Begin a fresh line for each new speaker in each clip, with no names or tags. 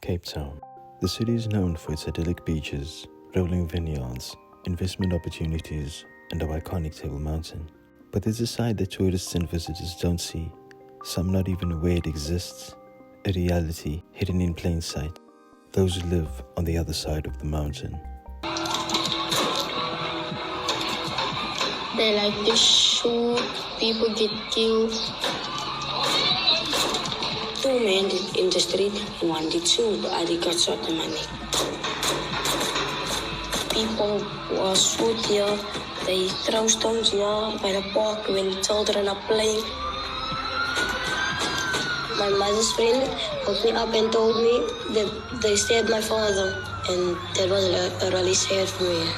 Cape Town. The city is known for its idyllic beaches, rolling vineyards, investment opportunities, and our iconic Table Mountain. But there's a side that tourists and visitors don't see, some not even aware it exists, a reality hidden in plain sight. Those who live on the other side of the mountain.
They like to shoot, people get killed.
Two men in the street, one did shoot, the other got shot in my neck.
People were shoot here, they throw stones here by the park when children are playing.
My mother's friend woke me up and told me that they stabbed my father, and that was really sad for me.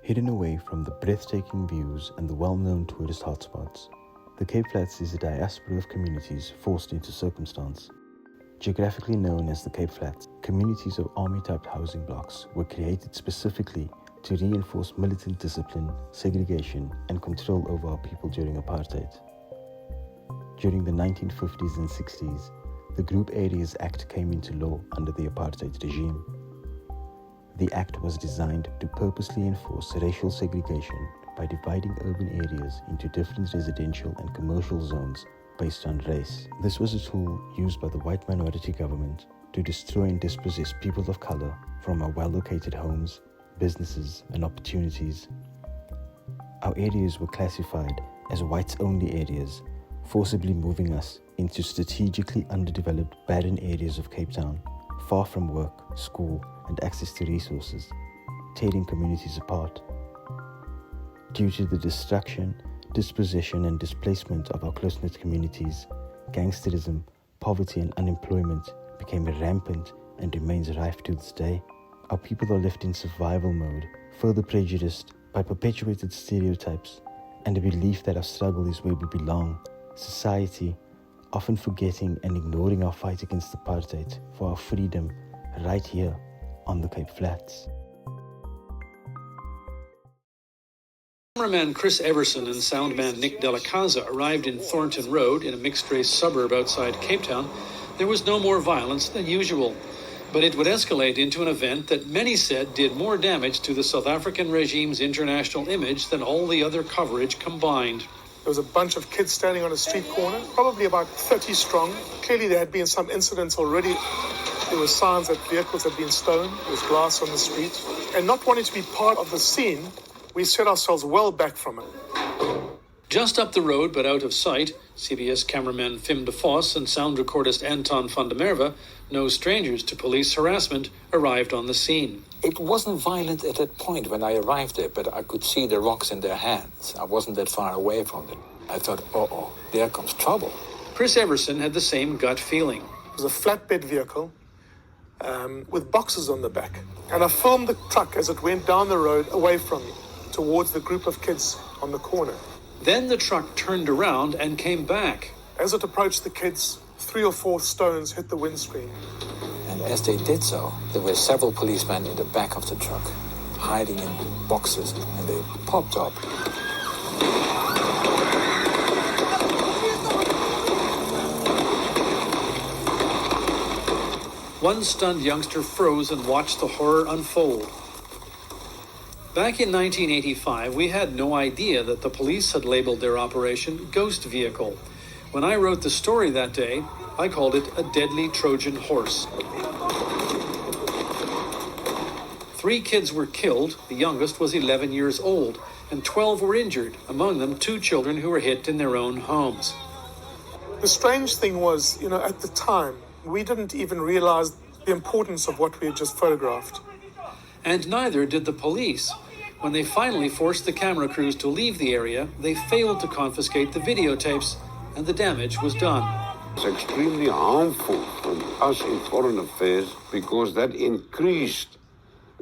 Hidden away from the breathtaking views and the well-known tourist hotspots, the Cape Flats is a diaspora of communities forced into circumstance. Geographically known as the Cape Flats, communities of army-type housing blocks were created specifically to reinforce militant discipline, segregation, and control over our people during apartheid. During the 1950s and 60s, the Group Areas Act came into law under the apartheid regime. The act was designed to purposely enforce racial segregation by dividing urban areas into different residential and commercial zones based on race. This was a tool used by the white minority government to destroy and dispossess people of color from our well-located homes, businesses, and opportunities. Our areas were classified as whites-only areas, forcibly moving us into strategically underdeveloped, barren areas of Cape Town, far from work, school, and access to resources, tearing communities apart. Due to the destruction, dispossession, and displacement of our close-knit communities, gangsterism, poverty, and unemployment became rampant and remains rife to this day. Our people are left in survival mode, further prejudiced by perpetuated stereotypes and a belief that our struggle is where we belong. Society, often forgetting and ignoring our fight against apartheid for our freedom right here on the Cape Flats.
Cameraman Chris Everson and soundman Nick Delacaza arrived in Thornton Road in a mixed-race suburb outside Cape Town. There was no more violence than usual, but it would escalate into an event that many said did more damage to the South African regime's international image than all the other coverage combined.
There was a bunch of kids standing on a street corner, probably about 30 strong. Clearly there had been some incidents already. There were signs that vehicles had been stolen. There was glass on the street. And not wanting to be part of the scene, we set ourselves well back from it.
Just up the road, but out of sight, CBS cameraman Fim de Vos and sound recordist Anton van der Merwe, no strangers to police harassment, arrived on the scene.
It wasn't violent at that point when I arrived there, but I could see the rocks in their hands. I wasn't that far away from them. I thought, uh-oh, there comes trouble.
Chris Everson had the same gut feeling.
It was a flatbed vehicle with boxes on the back. And I filmed the truck as it went down the road away from me, towards the group of kids on the corner.
Then the truck turned around and came back.
As it approached the kids, 3 or 4 stones hit the windscreen.
And as they did so, there were several policemen in the back of the truck, hiding in boxes, and they popped up.
One stunned youngster froze and watched the horror unfold. Back in 1985, we had no idea that the police had labeled their operation Ghost Vehicle. When I wrote the story that day, I called it a deadly Trojan horse. 3 kids were killed, the youngest was 11 years old, and 12 were injured, among them 2 children who were hit in their own homes.
The strange thing was, at the time, we didn't even realize the importance of what we had just photographed.
And neither did the police. When they finally forced the camera crews to leave the area, they failed to confiscate the videotapes, and the damage was done.
It's extremely harmful for us in foreign affairs because that increased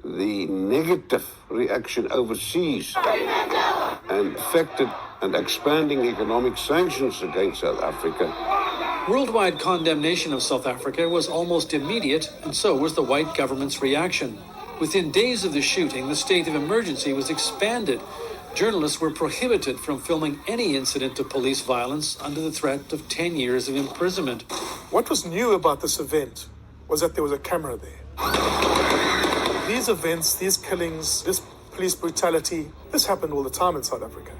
the negative reaction overseas and affected and expanding economic sanctions against South Africa.
Worldwide condemnation of South Africa was almost immediate, and so was the white government's reaction. Within days of the shooting, the state of emergency was expanded. Journalists were prohibited from filming any incident of police violence under the threat of 10 years of imprisonment.
What was new about this event was that there was a camera there. These events, these killings, this police brutality, this happened all the time in South Africa.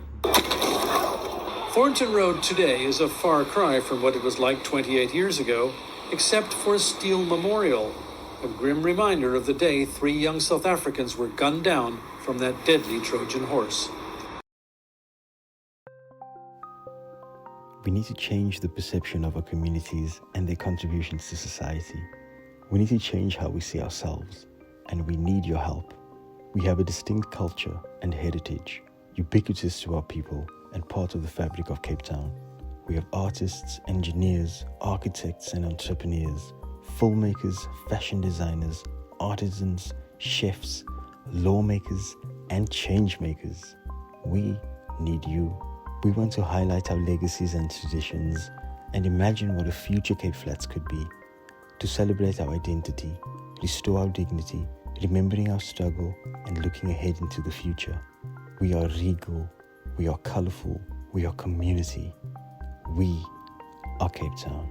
Thornton Road today is a far cry from what it was like 28 years ago, except for a steel memorial, a grim reminder of the day 3 young South Africans were gunned down from that deadly Trojan horse.
We need to change the perception of our communities and their contributions to society. We need to change how we see ourselves, and we need your help. We have a distinct culture and heritage, ubiquitous to our people and part of the fabric of Cape Town. We have artists, engineers, architects and entrepreneurs, filmmakers, fashion designers, artisans, chefs, lawmakers and change makers. We need you. We want to highlight our legacies and traditions and imagine what a future Cape Flats could be. To celebrate our identity, restore our dignity, remembering our struggle and looking ahead into the future. We are regal, we are colourful, we are community. We are Cape Town.